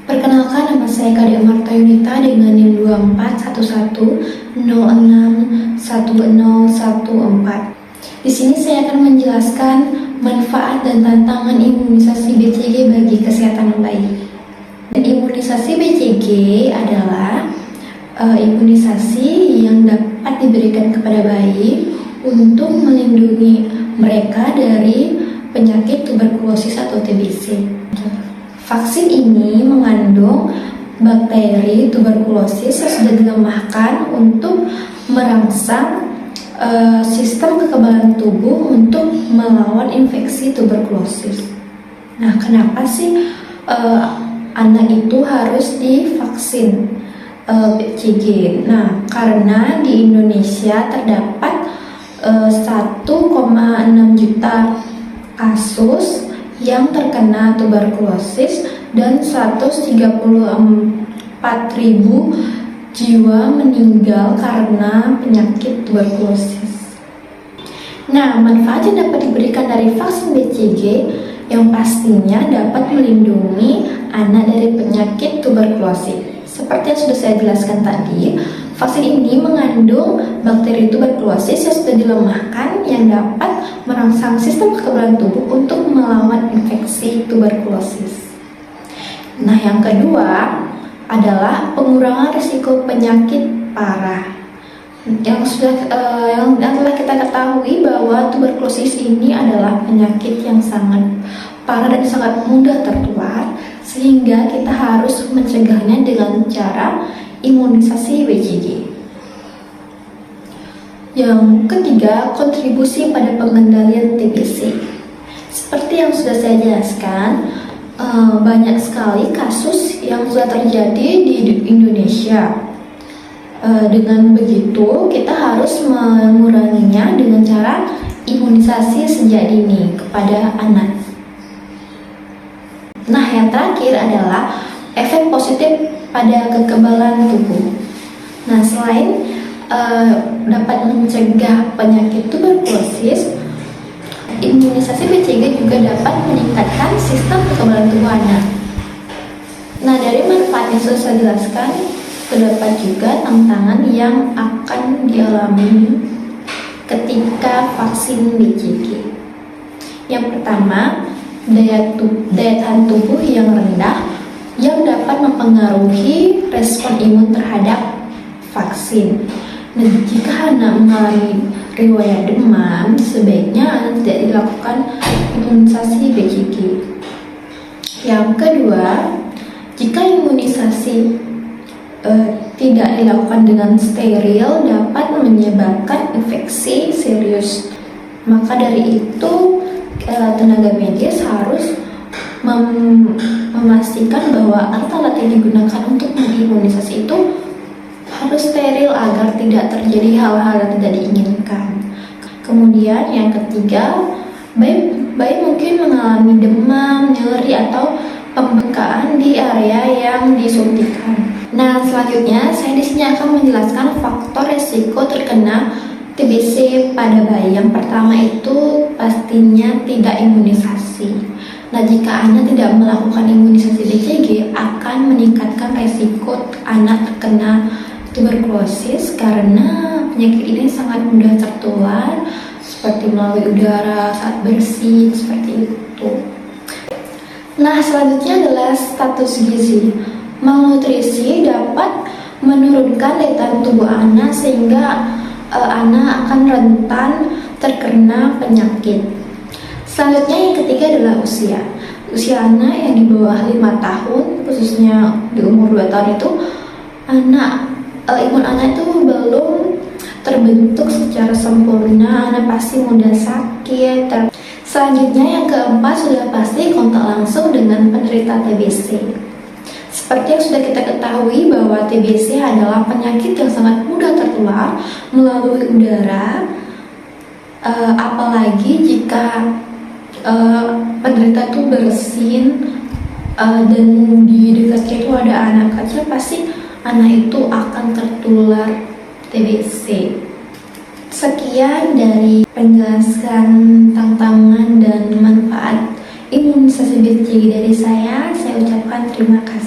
Perkenalkan, nama saya Kadek Marta Yunita dengan NIM 2411061014. Di sini saya akan menjelaskan manfaat dan tantangan imunisasi BCG bagi kesehatan bayi. Imunisasi BCG adalah imunisasi yang dapat diberikan kepada bayi untuk melindungi mereka dari penyakit tuberkulosis atau TBC. Vaksin ini mengandung bakteri tuberkulosis yang sudah dilemahkan untuk merangsang sistem kekebalan tubuh untuk melawan infeksi tuberkulosis. Nah, kenapa sih anak itu harus divaksin BCG? Nah, karena di Indonesia terdapat 1,6 juta kasus yang terkena tuberkulosis dan 134.000 jiwa meninggal karena penyakit tuberkulosis. Nah, manfaat yang dapat diberikan dari vaksin BCG yang pastinya dapat melindungi anak dari penyakit tuberkulosis. Seperti yang sudah saya jelaskan tadi, vaksin ini mengandung bakteri tuberkulosis yang sudah dilemahkan yang dapat merangsang sistem kekebalan tubuh untuk melawan infeksi tuberkulosis. Nah, yang kedua adalah pengurangan risiko penyakit parah. Yang telah kita ketahui bahwa tuberkulosis ini adalah penyakit yang sangat parah dan sangat mudah tertular, sehingga kita harus mencegahnya dengan cara imunisasi BCG. Yang ketiga, kontribusi pada pengendalian TBC. Seperti yang sudah saya jelaskan, banyak sekali kasus yang sudah terjadi di Indonesia. Dengan begitu, kita harus menguranginya dengan cara imunisasi sejak dini kepada anak. Nah, yang terakhir adalah efek positif pada kekebalan tubuh. Nah, selain dapat mencegah penyakit tuberkulosis, imunisasi BCG juga dapat meningkatkan sistem kekebalan tubuh anak. Nah, dari manfaat yang sudah saya jelaskan, terdapat juga tantangan yang akan dialami ketika vaksin BCG. Yang pertama, daya tahan tubuh yang rendah yang dapat mempengaruhi respon imun terhadap vaksin. Nah, jika anak mengalami riwayat demam, sebaiknya anak tidak dilakukan imunisasi BCG. Yang kedua, jika imunisasi tidak dilakukan dengan steril, dapat menyebabkan infeksi serius. Maka dari itu, tenaga medis harus memastikan bahwa alat-alat yang digunakan untuk mengimunisasi itu harus steril agar tidak terjadi hal-hal yang tidak diinginkan. Kemudian yang ketiga, bayi mungkin mengalami demam, nyeri, atau pembengkakan di area yang disuntikan. Nah, selanjutnya saya di sini akan menjelaskan faktor risiko terkena TBC pada bayi. Yang pertama itu pastinya tidak imunisasi. Nah, jika anak tidak melakukan imunisasi BCG, akan meningkatkan risiko anak terkena tuberkulosis karena penyakit ini sangat mudah tertular, seperti melalui udara saat bersih, seperti itu. Nah, selanjutnya adalah status gizi. Malnutrisi dapat menurunkan daya tahan tubuh anak sehingga anak akan rentan terkena penyakit. Selanjutnya yang ketiga adalah usia. Usia anak yang di bawah 5 tahun, khususnya di umur 2 tahun itu, imun anak itu belum terbentuk secara sempurna, anak pasti mudah sakit. Selanjutnya yang keempat sudah pasti kontak langsung dengan penderita TBC. Seperti yang sudah kita ketahui bahwa TBC adalah penyakit yang sangat mudah tertular melalui udara, apalagi jika penderita itu bersin dan di dekatnya itu ada anak kecil, pasti anak itu akan tertular TBC. Sekian dari penjelasan tantangan dan manfaat imunisasi BCG dari saya ucapkan terima kasih.